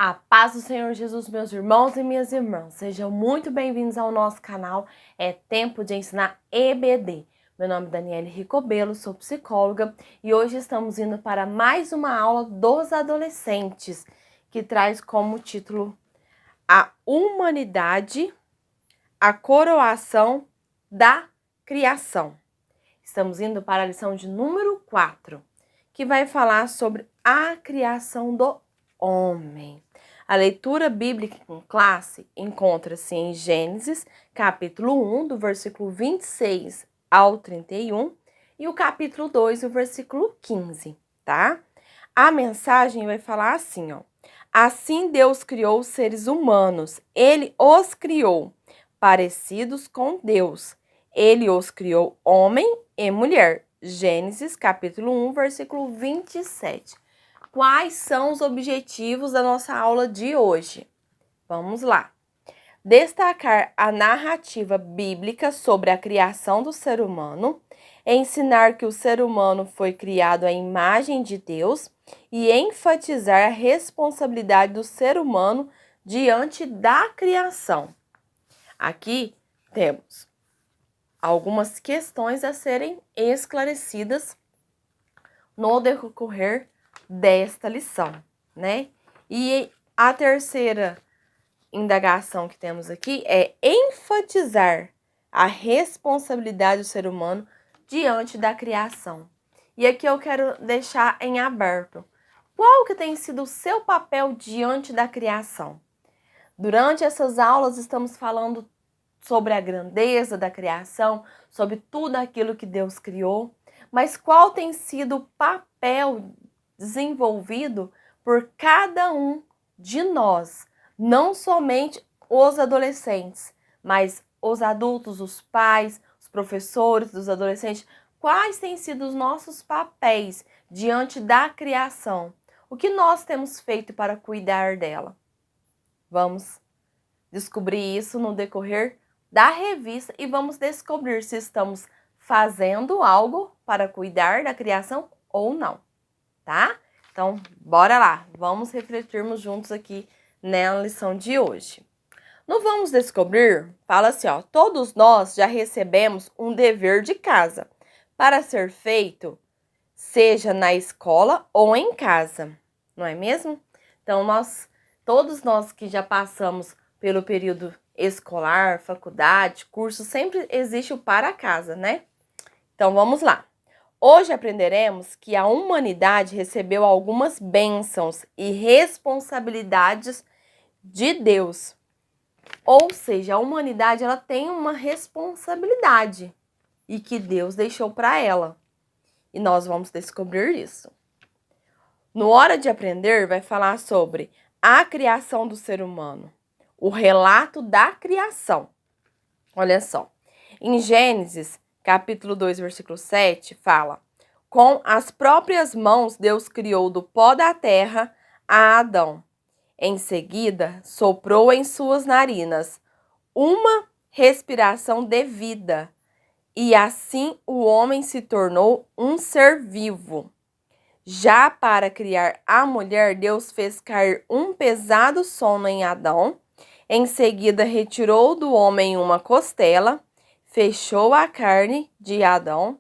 A paz do Senhor Jesus, meus irmãos e minhas irmãs, sejam muito bem-vindos ao nosso canal. É tempo de ensinar EBD. Meu nome é Daniele Ricobelo, sou psicóloga e hoje estamos indo para mais uma aula dos adolescentes, que traz como título A Humanidade, a Coroação da Criação. Estamos indo para a lição de número 4, que vai falar sobre a criação do homem. A leitura bíblica em classe encontra-se em Gênesis, capítulo 1, do versículo 26 ao 31, e o capítulo 2, do versículo 15, tá? A mensagem vai falar assim, ó. Assim Deus criou os seres humanos, Ele os criou, parecidos com Deus. Ele os criou homem e mulher. Gênesis, capítulo 1, versículo 27. Quais são os objetivos da nossa aula de hoje? Vamos lá. Destacar a narrativa bíblica sobre a criação do ser humano, ensinar que o ser humano foi criado à imagem de Deus e enfatizar a responsabilidade do ser humano diante da criação. Aqui temos algumas questões a serem esclarecidas no decorrer desta lição, né? E a terceira indagação que temos aqui é enfatizar a responsabilidade do ser humano diante da criação. E aqui eu quero deixar em aberto. Qual que tem sido o seu papel diante da criação? Durante essas aulas estamos falando sobre a grandeza da criação, sobre tudo aquilo que Deus criou, mas qual tem sido o papel desenvolvido por cada um de nós, não somente os adolescentes, mas os adultos, os pais, os professores dos adolescentes. Quais têm sido os nossos papéis diante da criação? O que nós temos feito para cuidar dela? Vamos descobrir isso no decorrer da revista e vamos descobrir se estamos fazendo algo para cuidar da criação ou não, tá? Então, bora lá, vamos refletirmos juntos aqui na lição de hoje. No Vamos Descobrir, fala assim, ó, todos nós já recebemos um dever de casa para ser feito, seja na escola ou em casa, não é mesmo? Então, todos nós que já passamos pelo período escolar, faculdade, curso, sempre existe o para casa, né? Então, vamos lá. Hoje aprenderemos que a humanidade recebeu algumas bênçãos e responsabilidades de Deus. Ou seja, a humanidade ela tem uma responsabilidade e que Deus deixou para ela. E nós vamos descobrir isso. No Hora de Aprender vai falar sobre a criação do ser humano, o relato da criação. Olha só, em Gênesis, capítulo 2, versículo 7, fala: com as próprias mãos Deus criou do pó da terra a Adão. Em seguida, soprou em suas narinas uma respiração de vida, e assim o homem se tornou um ser vivo. Já para criar a mulher, Deus fez cair um pesado sono em Adão. Em seguida, retirou do homem uma costela, fechou a carne de Adão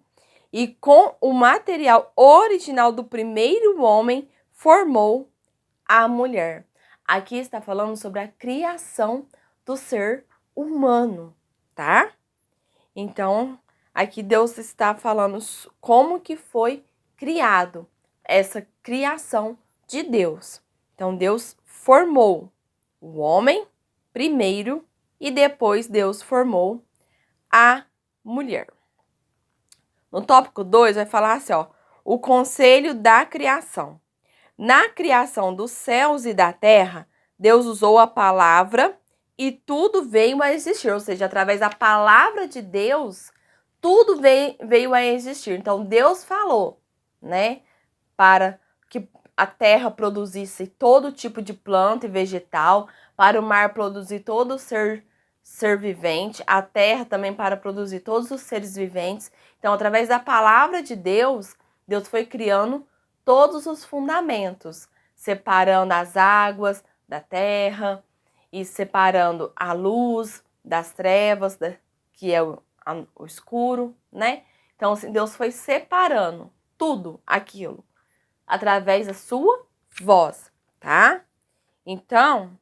e, com o material original do primeiro homem, formou a mulher. Aqui está falando sobre a criação do ser humano, tá? Então, aqui Deus está falando como que foi criado essa criação de Deus. Então, Deus formou o homem primeiro e depois Deus formou a mulher. No tópico 2 vai falar assim, ó, o conselho da criação. Na criação dos céus e da terra, Deus usou a palavra e tudo veio a existir, ou seja, através da palavra de Deus, tudo veio a existir. Então, Deus falou, né, para que a terra produzisse todo tipo de planta e vegetal, para o mar produzir todo ser vivente, a terra também para produzir todos os seres viventes. Então, através da palavra de Deus, Deus foi criando todos os fundamentos, separando as águas da terra e separando a luz das trevas, que é o escuro, né? Então, assim, Deus foi separando tudo aquilo através da sua voz, tá? Então,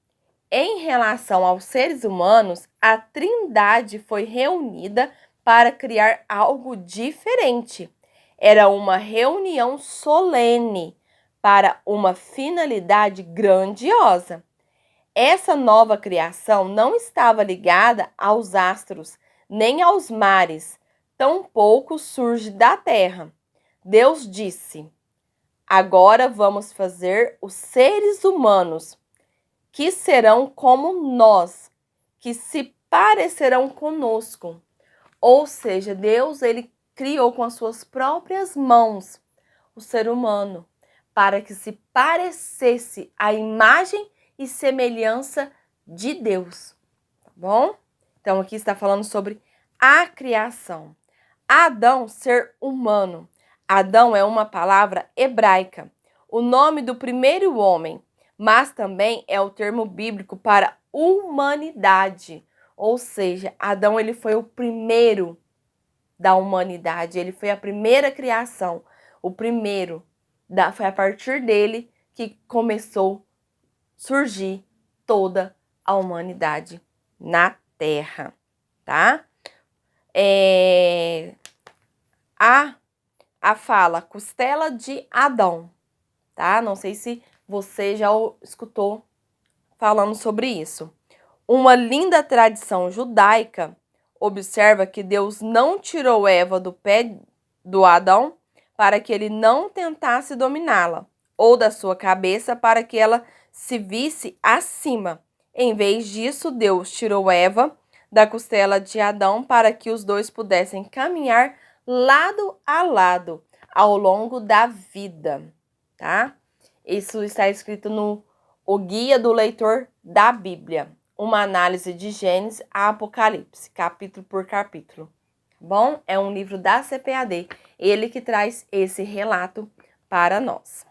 em relação aos seres humanos, a Trindade foi reunida para criar algo diferente. Era uma reunião solene para uma finalidade grandiosa. Essa nova criação não estava ligada aos astros, nem aos mares, tampouco surge da terra. Deus disse: agora vamos fazer os seres humanos, que serão como nós, que se parecerão conosco. Ou seja, Deus ele criou com as suas próprias mãos o ser humano para que se parecesse à imagem e semelhança de Deus, tá bom? Então aqui está falando sobre a criação. Adão, ser humano. Adão é uma palavra hebraica, o nome do primeiro homem, mas também é o termo bíblico para humanidade. Ou seja, Adão ele foi o primeiro da humanidade, ele foi a primeira criação, o primeiro. Foi a partir dele que começou a surgir toda a humanidade na Terra, tá? A fala costela de Adão, tá? Não sei se você já escutou falando sobre isso. Uma linda tradição judaica observa que Deus não tirou Eva do pé do Adão para que ele não tentasse dominá-la, ou da sua cabeça para que ela se visse acima. Em vez disso, Deus tirou Eva da costela de Adão para que os dois pudessem caminhar lado a lado ao longo da vida, tá? Isso está escrito no O Guia do Leitor da Bíblia, uma análise de Gênesis a Apocalipse, capítulo por capítulo. Bom, é um livro da CPAD, ele que traz esse relato para nós.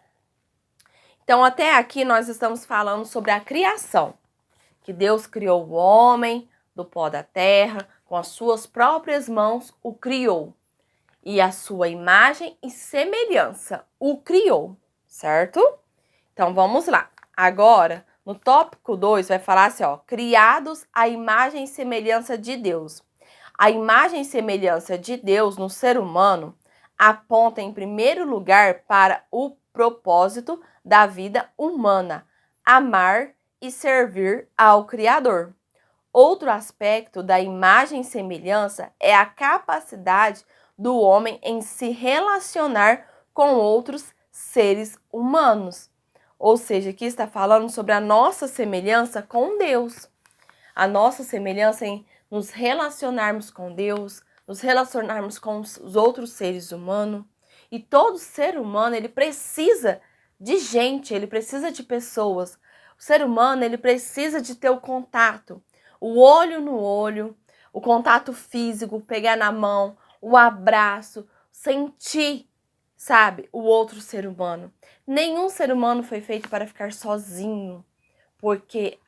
Então, até aqui nós estamos falando sobre a criação, que Deus criou o homem do pó da terra, com as suas próprias mãos o criou, e a sua imagem e semelhança o criou, certo? Então, vamos lá. Agora, no tópico 2, vai falar assim, ó, criados à imagem e semelhança de Deus. A imagem e semelhança de Deus no ser humano aponta, em primeiro lugar, para o propósito da vida humana, amar e servir ao Criador. Outro aspecto da imagem e semelhança é a capacidade do homem em se relacionar com outros seres humanos. Ou seja, aqui está falando sobre a nossa semelhança com Deus. A nossa semelhança em nos relacionarmos com Deus, nos relacionarmos com os outros seres humanos. E todo ser humano, ele precisa de gente, ele precisa de pessoas. O ser humano, ele precisa de ter o contato, o olho no olho, o contato físico, pegar na mão, o abraço, sentir, sabe, o outro ser humano. Nenhum ser humano foi feito para ficar sozinho, porque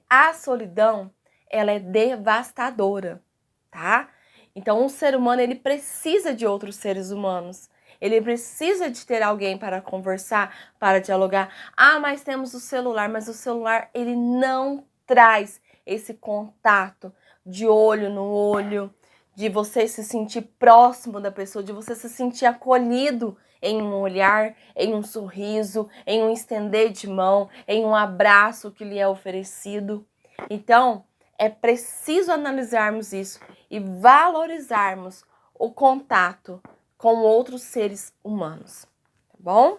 a solidão, ela é devastadora, tá? Então, um ser humano, ele precisa de outros seres humanos. Ele precisa de ter alguém para conversar, para dialogar. Ah, mas temos o celular, mas o celular, ele não traz esse contato de olho no olho, de você se sentir próximo da pessoa, de você se sentir acolhido em um olhar, em um sorriso, em um estender de mão, em um abraço que lhe é oferecido. Então, é preciso analisarmos isso e valorizarmos o contato com outros seres humanos, tá bom?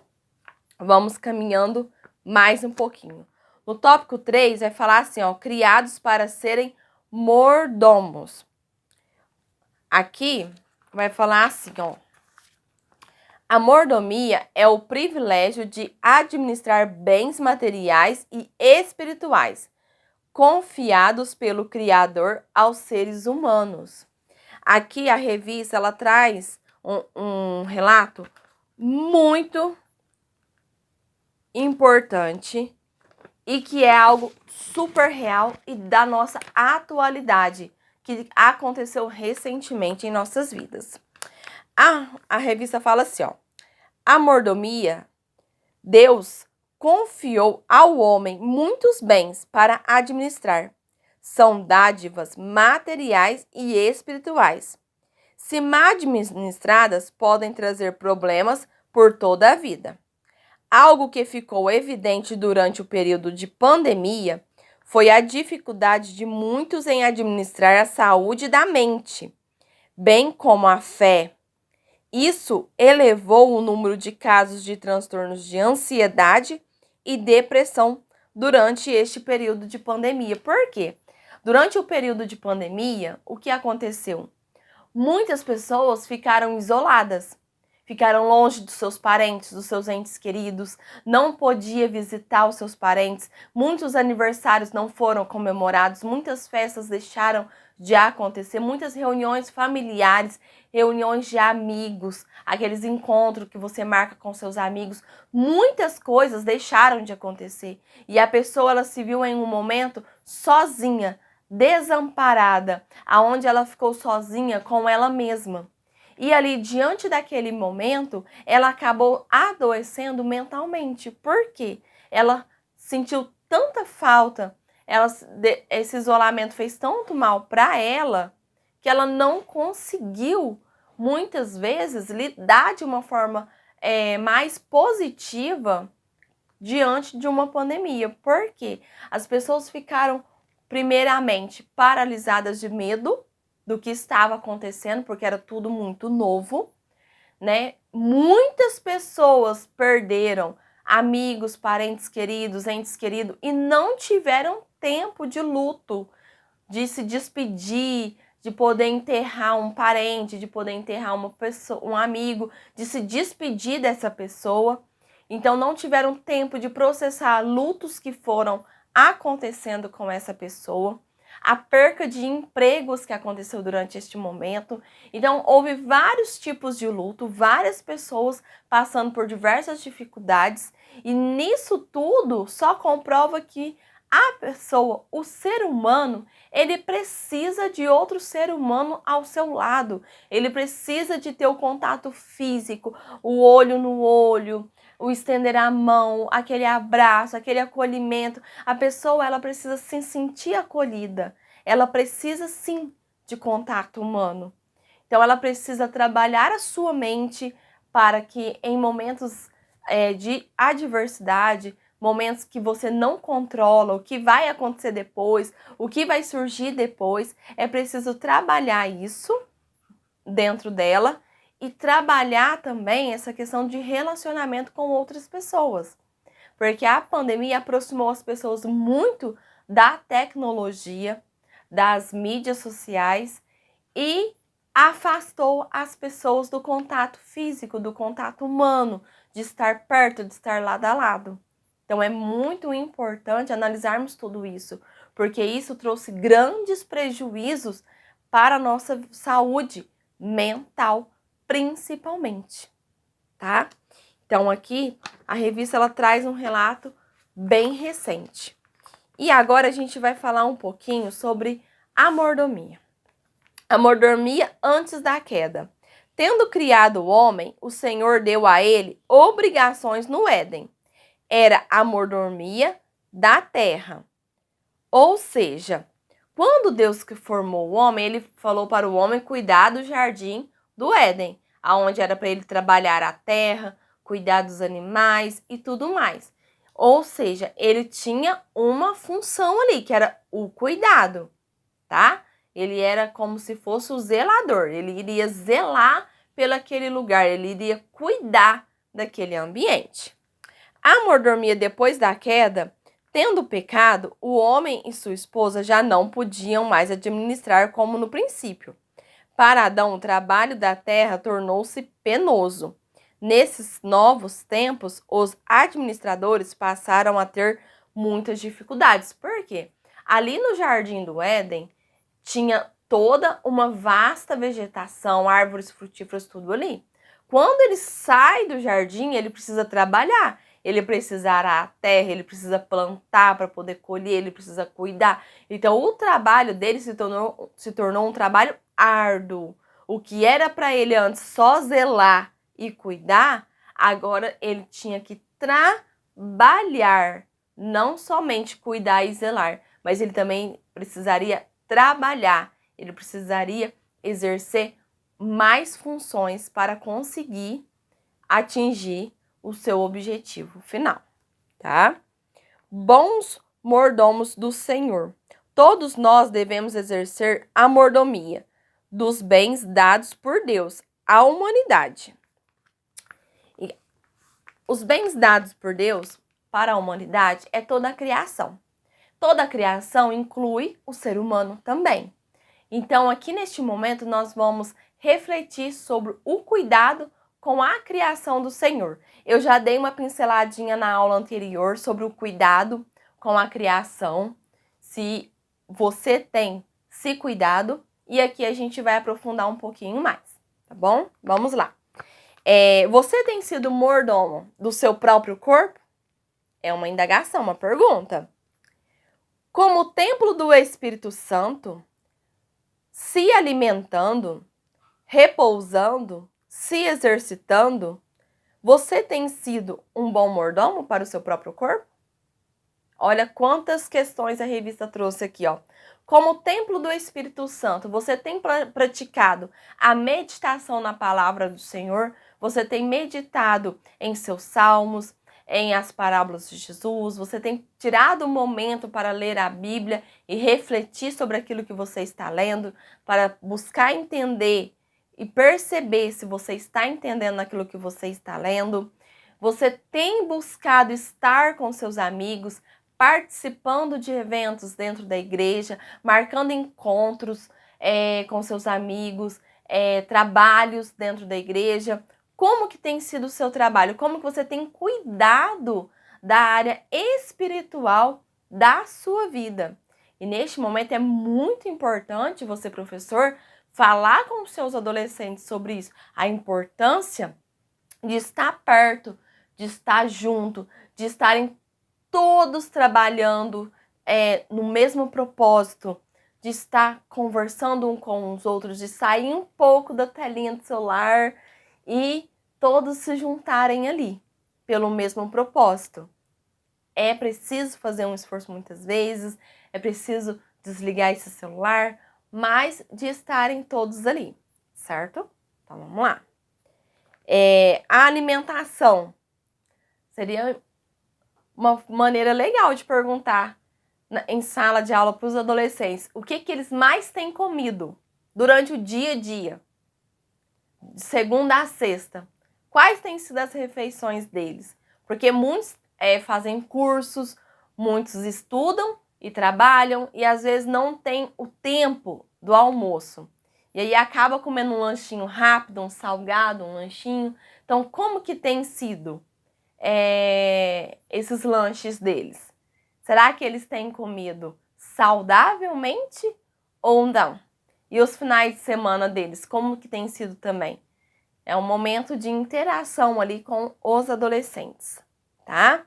Vamos caminhando mais um pouquinho. No tópico 3 vai falar assim, ó, criados para serem mordomos. Aqui vai falar assim, ó, a mordomia é o privilégio de administrar bens materiais e espirituais, confiados pelo Criador aos seres humanos. Aqui a revista ela traz um relato muito importante e que é algo super real e da nossa atualidade, que aconteceu recentemente em nossas vidas. A revista fala assim, ó, a mordomia, Deus confiou ao homem muitos bens para administrar. São dádivas materiais e espirituais. Se mal administradas, podem trazer problemas por toda a vida. Algo que ficou evidente durante o período de pandemia foi a dificuldade de muitos em administrar a saúde da mente, bem como a fé. Isso elevou o número de casos de transtornos de ansiedade e depressão durante este período de pandemia. Por quê? Durante o período de pandemia, o que aconteceu? Muitas pessoas ficaram isoladas, ficaram longe dos seus parentes, dos seus entes queridos, não podia visitar os seus parentes, muitos aniversários não foram comemorados, muitas festas deixaram de acontecer, muitas reuniões familiares, reuniões de amigos, aqueles encontros que você marca com seus amigos, muitas coisas deixaram de acontecer. E a pessoa ela se viu em um momento sozinha, desamparada, aonde ela ficou sozinha com ela mesma. E ali, diante daquele momento, ela acabou adoecendo mentalmente. Por quê? Ela sentiu tanta falta, esse isolamento fez tanto mal para ela, que ela não conseguiu, muitas vezes, lidar de uma forma mais positiva diante de uma pandemia. Por quê? As pessoas ficaram, primeiramente, paralisadas de medo do que estava acontecendo, porque era tudo muito novo, né? Muitas pessoas perderam amigos, parentes queridos, entes queridos e não tiveram tempo de luto, de se despedir, de poder enterrar um parente, de poder enterrar uma pessoa, um amigo, de se despedir dessa pessoa. Então não tiveram tempo de processar lutos que foram acontecendo com essa pessoa, a perca de empregos que aconteceu durante este momento. Então houve vários tipos de luto, várias pessoas passando por diversas dificuldades, e nisso tudo só comprova que a pessoa, o ser humano, ele precisa de outro ser humano ao seu lado. Ele precisa de ter o contato físico, o olho no olho, o estender a mão, aquele abraço, aquele acolhimento. A pessoa, ela precisa se sentir acolhida. Ela precisa sim de contato humano. Então ela precisa trabalhar a sua mente para que em momentos de adversidade, momentos que você não controla, o que vai acontecer depois, o que vai surgir depois, é preciso trabalhar isso dentro dela e trabalhar também essa questão de relacionamento com outras pessoas. Porque a pandemia aproximou as pessoas muito da tecnologia, das mídias sociais e afastou as pessoas do contato físico, do contato humano, de estar perto, de estar lado a lado. Então é muito importante analisarmos tudo isso, porque isso trouxe grandes prejuízos para a nossa saúde mental, principalmente, tá? Então aqui a revista ela traz um relato bem recente. E agora a gente vai falar um pouquinho sobre a mordomia. A mordomia antes da queda. Tendo criado o homem, o Senhor deu a ele obrigações no Éden. Era a mordomia da terra. Ou seja, quando Deus que formou o homem, ele falou para o homem cuidar do jardim do Éden, aonde era para ele trabalhar a terra, cuidar dos animais e tudo mais. Ou seja, ele tinha uma função ali, que era o cuidado, tá? Ele era como se fosse o zelador, ele iria zelar pelo aquele lugar, ele iria cuidar daquele ambiente. A mordomia depois da queda, tendo pecado, o homem e sua esposa já não podiam mais administrar como no princípio. Para Adão, o trabalho da terra tornou-se penoso. Nesses novos tempos, os administradores passaram a ter muitas dificuldades. Por quê? Ali no Jardim do Éden, tinha toda uma vasta vegetação, árvores frutíferas, tudo ali. Quando ele sai do jardim, ele precisa trabalhar. ele precisa arar a terra, ele precisa plantar para poder colher, ele precisa cuidar. Então, o trabalho dele se tornou um trabalho árduo. O que era para ele antes só zelar e cuidar, agora ele tinha que trabalhar, não somente cuidar e zelar, mas ele também precisaria trabalhar, ele precisaria exercer mais funções para conseguir atingir o seu objetivo final, tá? Bons mordomos do Senhor. Todos nós devemos exercer a mordomia dos bens dados por Deus à humanidade. E os bens dados por Deus para a humanidade é toda a criação. Toda a criação inclui o ser humano também. Então, aqui neste momento, nós vamos refletir sobre o cuidado com a criação do Senhor. Eu já dei uma pinceladinha na aula anterior sobre o cuidado com a criação, se você tem se cuidado, e aqui a gente vai aprofundar um pouquinho mais, tá bom? Vamos lá. Você tem sido mordomo do seu próprio corpo? É uma indagação, uma pergunta. Como templo do Espírito Santo, se alimentando, repousando, se exercitando, você tem sido um bom mordomo para o seu próprio corpo? Olha quantas questões a revista trouxe aqui, ó. Como templo do Espírito Santo, você tem praticado a meditação na palavra do Senhor? Você tem meditado em seus salmos, em as parábolas de Jesus? Você tem tirado um momento para ler a Bíblia e refletir sobre aquilo que você está lendo, para buscar entender e perceber se você está entendendo aquilo que você está lendo? Você tem buscado estar com seus amigos, participando de eventos dentro da igreja, marcando encontros com seus amigos, trabalhos dentro da igreja? Como que tem sido o seu trabalho? Como que você tem cuidado da área espiritual da sua vida? E neste momento é muito importante você, professor, falar com os seus adolescentes sobre isso. A importância de estar perto, de estar junto, de estarem todos trabalhando no mesmo propósito, de estar conversando um com os outros, de sair um pouco da telinha do celular e todos se juntarem ali pelo mesmo propósito. É preciso fazer um esforço muitas vezes, é preciso desligar esse celular, mas de estarem todos ali, certo? Então vamos lá. A alimentação seria uma maneira legal de perguntar em sala de aula para os adolescentes o que eles mais têm comido durante o dia a dia, de segunda a sexta. Quais têm sido as refeições deles? Porque muitos fazem cursos, muitos estudam e trabalham e às vezes não tem o tempo do almoço. E aí acaba comendo um lanchinho rápido, um salgado, um lanchinho. Então, como que tem sido esses lanches deles? Será que eles têm comido saudavelmente ou não? E os finais de semana deles, como que tem sido também? É um momento de interação ali com os adolescentes, tá?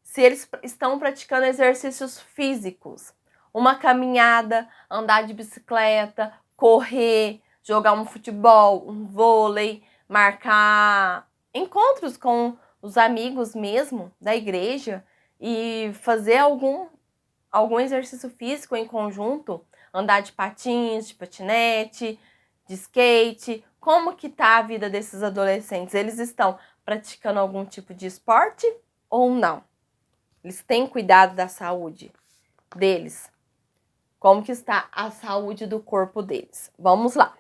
Se eles estão praticando exercícios físicos, uma caminhada, andar de bicicleta, correr, jogar um futebol, um vôlei, marcar encontros com os amigos mesmo da igreja e fazer algum exercício físico em conjunto, andar de patins, de patinete, de skate. Como que tá a vida desses adolescentes? Eles estão praticando algum tipo de esporte ou não? Eles têm cuidado da saúde deles? Como que está a saúde do corpo deles? Vamos lá.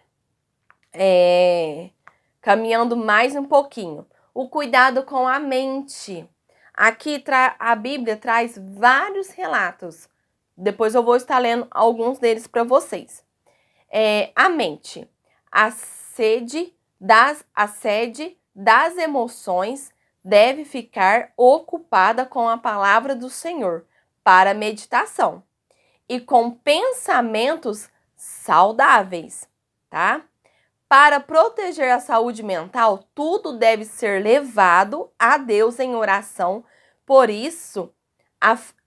Caminhando mais um pouquinho. O cuidado com a mente. Aqui a Bíblia traz vários relatos. Depois eu vou estar lendo alguns deles para vocês. A mente. A sede das emoções deve ficar ocupada com a palavra do Senhor para meditação e com pensamentos saudáveis, tá? Para proteger a saúde mental, tudo deve ser levado a Deus em oração. Por isso,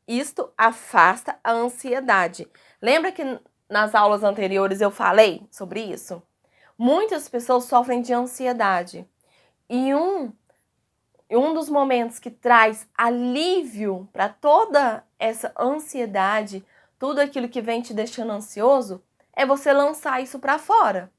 isto afasta a ansiedade. Lembra que nas aulas anteriores eu falei sobre isso? Muitas pessoas sofrem de ansiedade. E um dos momentos que traz alívio para toda essa ansiedade, tudo aquilo que vem te deixando ansioso, é você lançar isso para fora.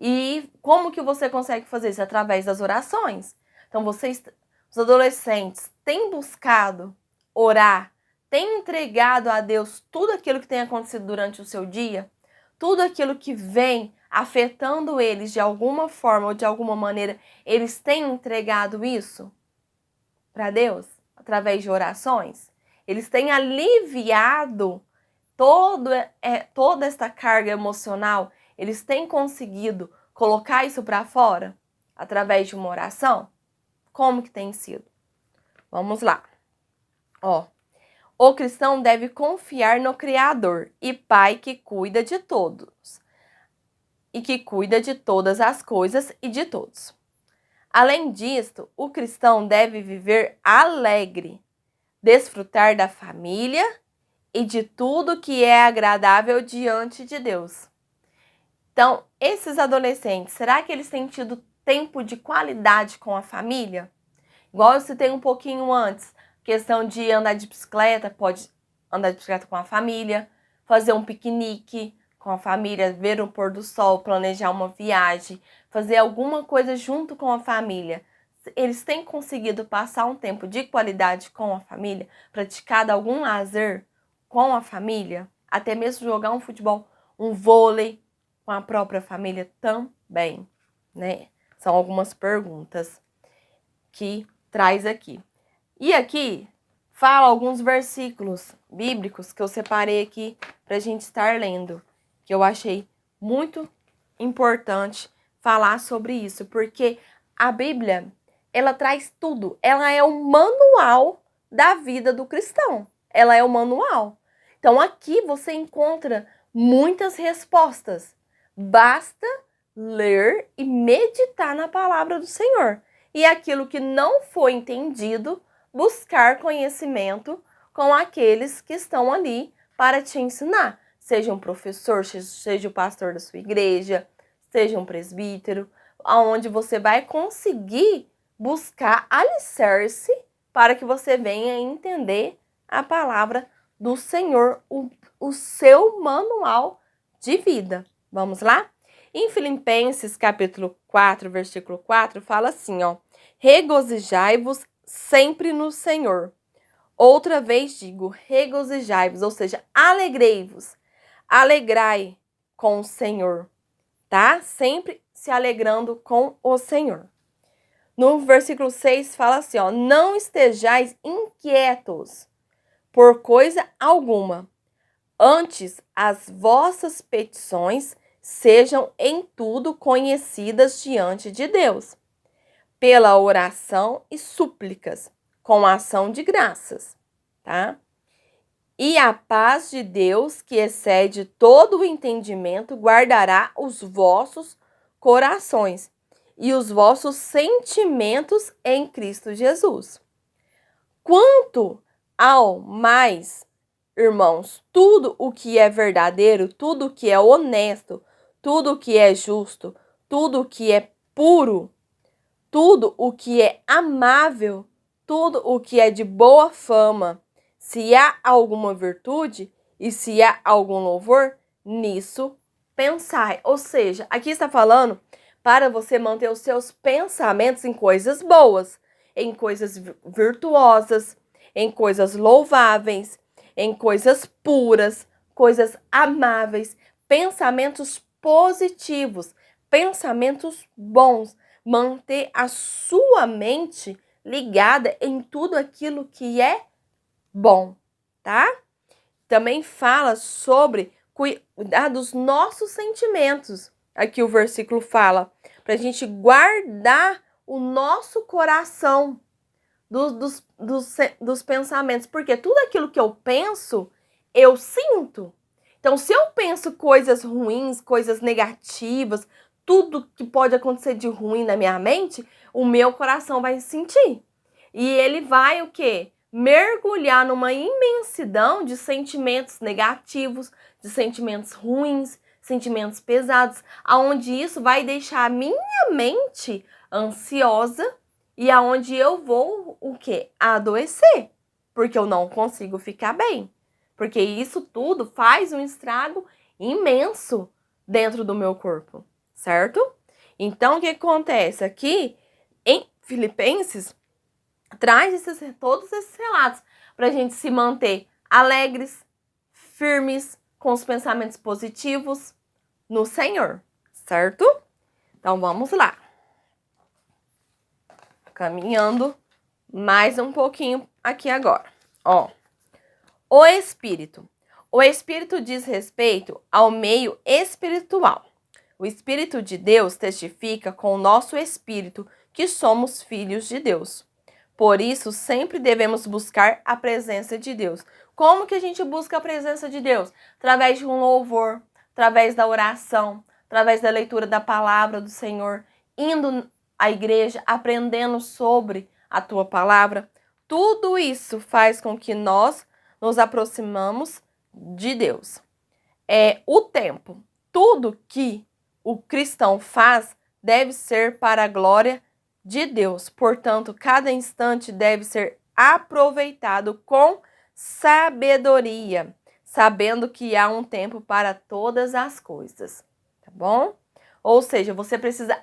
E como que você consegue fazer isso? Através das orações. Então, os adolescentes, têm buscado orar, têm entregado a Deus tudo aquilo que tem acontecido durante o seu dia, tudo aquilo que vem afetando eles de alguma forma ou de alguma maneira, eles têm entregado isso para Deus através de orações. Eles têm aliviado toda esta carga emocional. Eles têm conseguido colocar isso para fora através de uma oração? Como que tem sido? Vamos lá. O cristão deve confiar no Criador e Pai que cuida de todos e que cuida de todas as coisas e de todos. Além disto, o cristão deve viver alegre, desfrutar da família e de tudo que é agradável diante de Deus. Então, esses adolescentes, será que eles têm tido tempo de qualidade com a família? Igual eu citei um pouquinho antes, questão de andar de bicicleta, pode andar de bicicleta com a família, fazer um piquenique com a família, ver o pôr do sol, planejar uma viagem, fazer alguma coisa junto com a família. Eles têm conseguido passar um tempo de qualidade com a família, praticado algum lazer com a família, até mesmo jogar um futebol, um vôlei com a própria família também, né? São algumas perguntas que traz aqui. E aqui fala alguns versículos bíblicos que eu separei aqui para a gente estar lendo, que eu achei muito importante falar sobre isso, porque a Bíblia, ela traz tudo. Ela é o manual da vida do cristão. Ela é o manual. Então aqui você encontra muitas respostas. Basta ler e meditar na palavra do Senhor. E aquilo que não foi entendido, buscar conhecimento com aqueles que estão ali para te ensinar. Seja um professor, seja o pastor da sua igreja, seja um presbítero, onde você vai conseguir buscar alicerce para que você venha entender a palavra do Senhor, o seu manual de vida. Vamos lá? Em Filipenses, capítulo 4, versículo 4, fala assim, regozijai-vos sempre no Senhor. Outra vez digo, regozijai-vos, ou seja, alegrei-vos. Alegrai com o Senhor, tá? Sempre se alegrando com o Senhor. No versículo 6 fala assim, não estejais inquietos por coisa alguma. Antes, as vossas petições sejam em tudo conhecidas diante de Deus, pela oração e súplicas, com ação de graças, tá? E a paz de Deus, que excede todo o entendimento, guardará os vossos corações e os vossos sentimentos em Cristo Jesus. Quanto ao mais, irmãos, tudo o que é verdadeiro, tudo o que é honesto, tudo o que é justo, tudo o que é puro, tudo o que é amável, tudo o que é de boa fama, se há alguma virtude e se há algum louvor, nisso pensai. Ou seja, aqui está falando para você manter os seus pensamentos em coisas boas, em coisas virtuosas, em coisas louváveis, em coisas puras, coisas amáveis, pensamentos positivos, pensamentos bons. Manter a sua mente ligada em tudo aquilo que é bom, tá? Também fala sobre cuidar dos nossos sentimentos. Aqui o versículo fala para a gente guardar o nosso coração dos pensamentos, porque tudo aquilo que eu penso, eu sinto. Então, se eu penso coisas ruins, coisas negativas, tudo que pode acontecer de ruim na minha mente, o meu coração vai sentir. E ele vai o quê? Mergulhar numa imensidão de sentimentos negativos, de sentimentos ruins, sentimentos pesados, aonde isso vai deixar a minha mente ansiosa e aonde eu vou o quê? Adoecer, porque eu não consigo ficar bem. Porque isso tudo faz um estrago imenso dentro do meu corpo, certo? Então, o que acontece aqui em Filipenses traz todos esses relatos para a gente se manter alegres, firmes, com os pensamentos positivos no Senhor, certo? Então, vamos lá. Caminhando mais um pouquinho aqui agora. Ó, o Espírito. O Espírito diz respeito ao meio espiritual. O Espírito de Deus testifica com o nosso espírito que somos filhos de Deus. Por isso, sempre devemos buscar a presença de Deus. Como que a gente busca a presença de Deus? Através de um louvor, através da oração, através da leitura da palavra do Senhor, indo à igreja, aprendendo sobre a tua palavra. Tudo isso faz com que nós nos aproximamos de Deus. O tempo. Tudo que o cristão faz deve ser para a glória de Deus. Portanto, cada instante deve ser aproveitado com sabedoria, sabendo que há um tempo para todas as coisas, tá bom? Ou seja, você precisa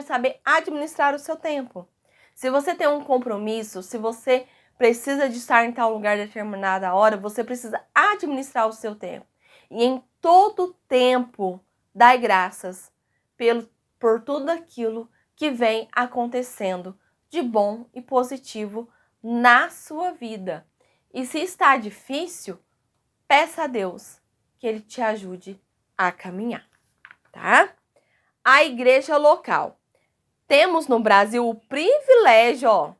saber administrar o seu tempo. Se você tem um compromisso, se você precisa de estar em tal lugar a determinada hora, você precisa administrar o seu tempo. E em todo tempo, dai graças por tudo aquilo que vem acontecendo de bom e positivo na sua vida. E se está difícil, peça a Deus que Ele te ajude a caminhar, tá? A igreja local. Temos no Brasil o privilégio,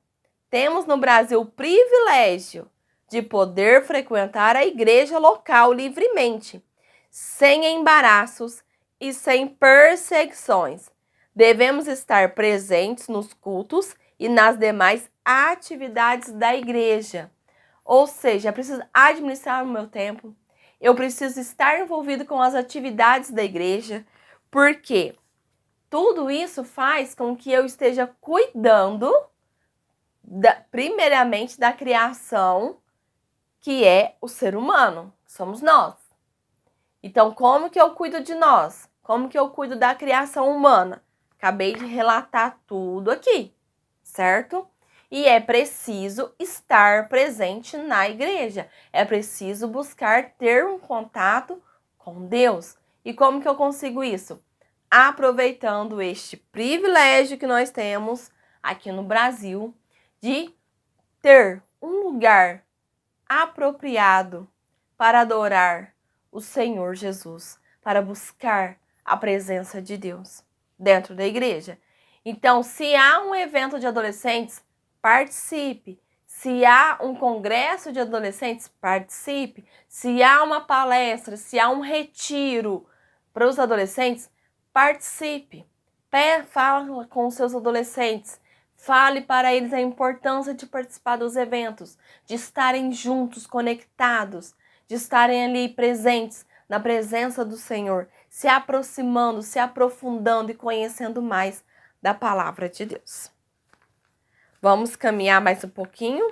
de poder frequentar a igreja local livremente, sem embaraços e sem perseguições. Devemos estar presentes nos cultos e nas demais atividades da igreja. Ou seja, eu preciso administrar o meu tempo, eu preciso estar envolvido com as atividades da igreja, porque tudo isso faz com que eu esteja cuidando, primeiramente, da criação, que é o ser humano, somos nós. Então, como que eu cuido de nós? Como que eu cuido da criação humana? Acabei de relatar tudo aqui, certo? E é preciso estar presente na igreja. É preciso buscar ter um contato com Deus. E como que eu consigo isso? Aproveitando este privilégio que nós temos aqui no Brasil de ter um lugar apropriado para adorar o Senhor Jesus, para buscar a presença de Deus dentro da igreja. Então, se há um evento de adolescentes, participe. Se há um congresso de adolescentes, participe. Se há uma palestra, se há um retiro para os adolescentes, participe. Fala com os seus adolescentes. Fale para eles a importância de participar dos eventos, de estarem juntos, conectados, de estarem ali presentes na presença do Senhor, se aproximando, se aprofundando e conhecendo mais da palavra de Deus. Vamos caminhar mais um pouquinho.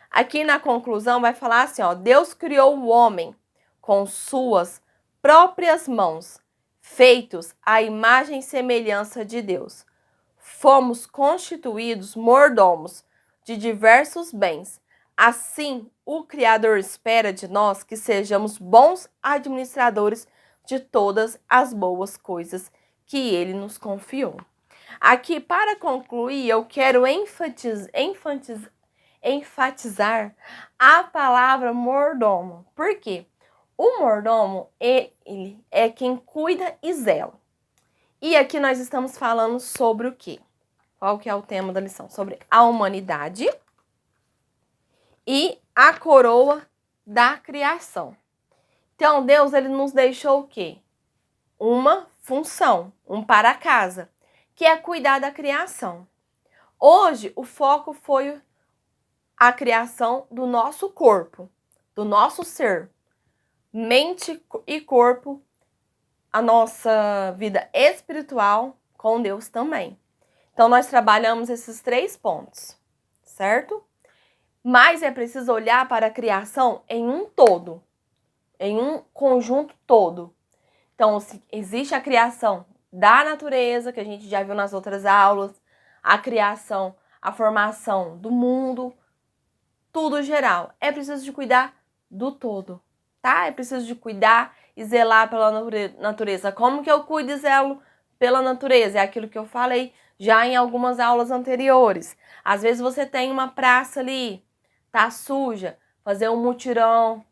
Aqui na conclusão vai falar assim, ó, Deus criou o homem com suas próprias mãos, feitos à imagem e semelhança de Deus. Fomos constituídos mordomos de diversos bens. Assim, o Criador espera de nós que sejamos bons administradores de todas as boas coisas que Ele nos confiou. Aqui, para concluir, eu quero enfatizar a palavra mordomo. Por quê? O mordomo, ele é quem cuida e zela. E aqui nós estamos falando sobre o quê? Qual que é o tema da lição? Sobre a humanidade e a coroa da criação. Então, Deus, ele nos deixou o quê? Uma função, um para casa, que é cuidar da criação. Hoje, o foco foi a criação do nosso corpo, do nosso ser, mente e corpo, a nossa vida espiritual com Deus também. Então, nós trabalhamos esses 3 pontos, certo? Mas é preciso olhar para a criação em um todo, em um conjunto todo. Então, existe a criação da natureza, que a gente já viu nas outras aulas, a criação, a formação do mundo, tudo geral. É preciso de cuidar do todo, tá? É preciso de cuidar e zelar pela natureza. Como que eu cuido e zelo pela natureza? É aquilo que eu falei já em algumas aulas anteriores. Às vezes você tem uma praça ali, tá suja, fazer um mutirão,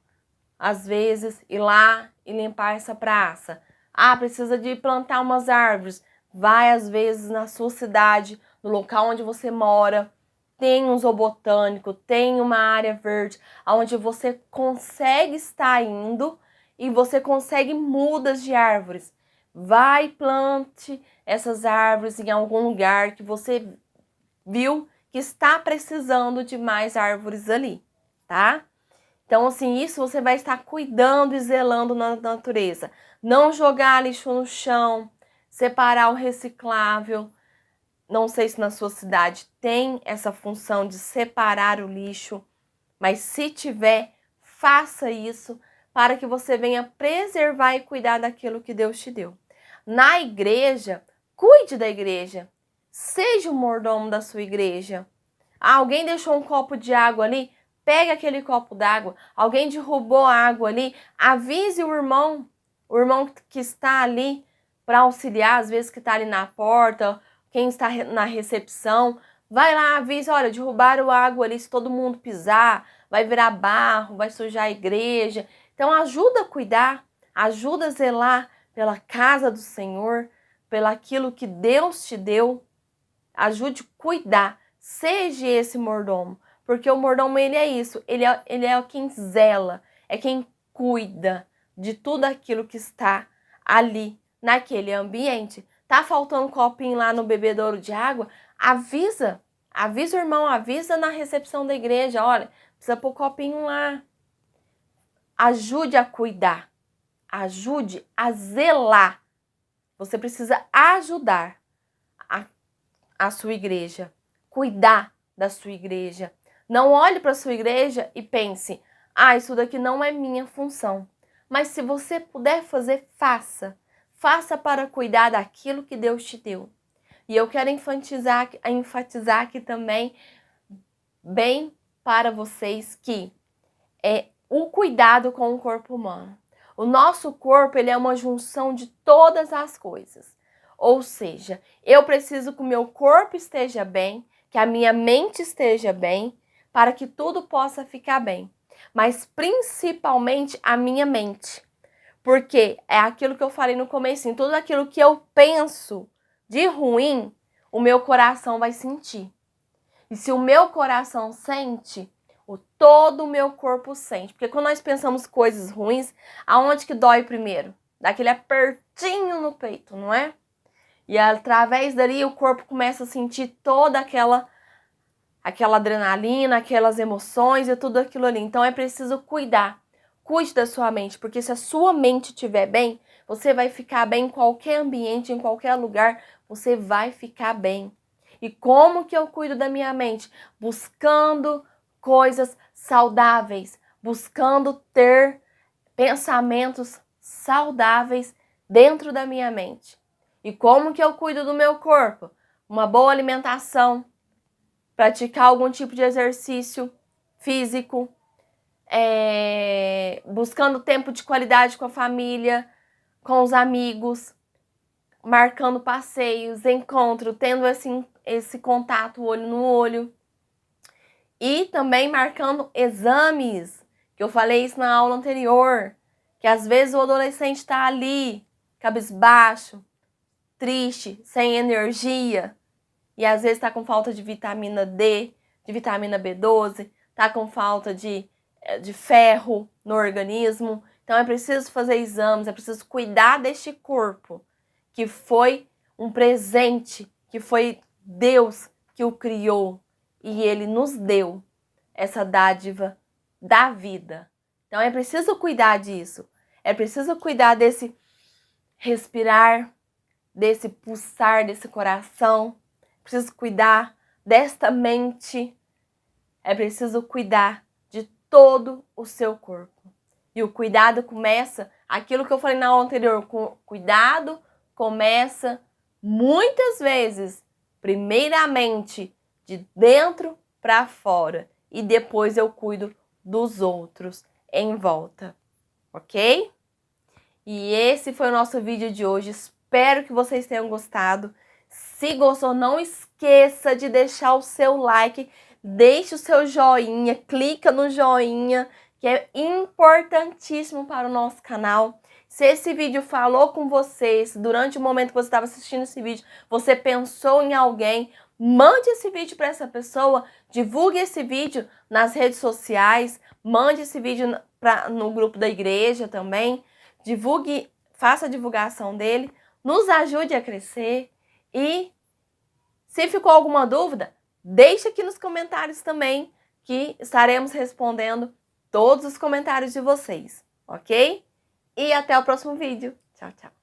às vezes ir lá e limpar essa praça. Ah, precisa de plantar umas árvores. Vai às vezes na sua cidade, no local onde você mora, tem um zoobotânico, tem uma área verde, onde você consegue estar indo e você consegue mudas de árvores. Vai e plante essas árvores em algum lugar que você viu que está precisando de mais árvores ali, tá? Então, assim, isso você vai estar cuidando e zelando na natureza. Não jogar lixo no chão, separar o reciclável. Não sei se na sua cidade tem essa função de separar o lixo, mas se tiver, faça isso para que você venha preservar e cuidar daquilo que Deus te deu. Na igreja, cuide da igreja. Seja o mordomo da sua igreja. Ah, alguém deixou um copo de água ali? Pegue aquele copo d'água. Alguém derrubou a água ali? Avise o irmão que está ali para auxiliar, às vezes que está ali na porta, quem está na recepção. Vai lá, avise, olha, derrubaram a água ali, se todo mundo pisar, vai virar barro, vai sujar a igreja. Então ajuda a cuidar, ajuda a zelar pela casa do Senhor, pelaquilo que Deus te deu. Ajude a cuidar, seja esse mordomo, porque o mordomo ele é isso, ele é quem zela, é quem cuida de tudo aquilo que está ali, naquele ambiente. Tá faltando um copinho lá no bebedouro de água? Avisa o irmão, avisa na recepção da igreja, olha, precisa pôr copinho lá. Ajude a cuidar, ajude a zelar. Você precisa ajudar a sua igreja, cuidar da sua igreja. Não olhe para a sua igreja e pense, ah, isso daqui não é minha função. Mas se você puder fazer, faça. Faça para cuidar daquilo que Deus te deu. E eu quero enfatizar aqui também, bem para vocês, que é o cuidado com o corpo humano. O nosso corpo ele é uma junção de todas as coisas. Ou seja, eu preciso que o meu corpo esteja bem, que a minha mente esteja bem, para que tudo possa ficar bem. Mas principalmente a minha mente. Porque é aquilo que eu falei no começo, tudo aquilo que eu penso de ruim, o meu coração vai sentir. E se o meu coração sente, todo o meu corpo sente. Porque quando nós pensamos coisas ruins, aonde que dói primeiro? Daquele apertinho no peito, não é? E através dali o corpo começa a sentir toda aquela adrenalina, aquelas emoções e tudo aquilo ali. Então é preciso cuidar. Cuide da sua mente, porque se a sua mente estiver bem, você vai ficar bem em qualquer ambiente, em qualquer lugar, você vai ficar bem. E como que eu cuido da minha mente? Buscando coisas saudáveis, buscando ter pensamentos saudáveis dentro da minha mente. E como que eu cuido do meu corpo? Uma boa alimentação, praticar algum tipo de exercício físico, buscando tempo de qualidade com a família, com os amigos, marcando passeios, encontro, tendo esse contato olho no olho. E também marcando exames, que eu falei isso na aula anterior, que às vezes o adolescente está ali, cabisbaixo, triste, sem energia, e às vezes está com falta de vitamina D, de vitamina B12, está com falta de ferro no organismo. Então é preciso fazer exames, é preciso cuidar deste corpo, que foi um presente, que foi Deus que o criou e Ele nos deu essa dádiva da vida. Então é preciso cuidar disso, é preciso cuidar desse respirar, desse pulsar desse coração, é preciso cuidar desta mente, é preciso cuidar de todo o seu corpo. E o cuidado começa, aquilo que eu falei na aula anterior, cuidado começa muitas vezes, primeiramente, de dentro para fora. E depois eu cuido dos outros em volta, ok? E esse foi o nosso vídeo de hoje. Espero que vocês tenham gostado. Se gostou, não esqueça de deixar o seu like, deixe o seu joinha, clica no joinha, que é importantíssimo para o nosso canal. Se esse vídeo falou com vocês, durante o momento que você estava assistindo esse vídeo, você pensou em alguém, mande esse vídeo para essa pessoa, divulgue esse vídeo nas redes sociais, mande esse vídeo no grupo da igreja também, divulgue, faça a divulgação dele, nos ajude a crescer e se ficou alguma dúvida, deixe aqui nos comentários também, que estaremos respondendo todos os comentários de vocês, ok? E até o próximo vídeo. Tchau, tchau.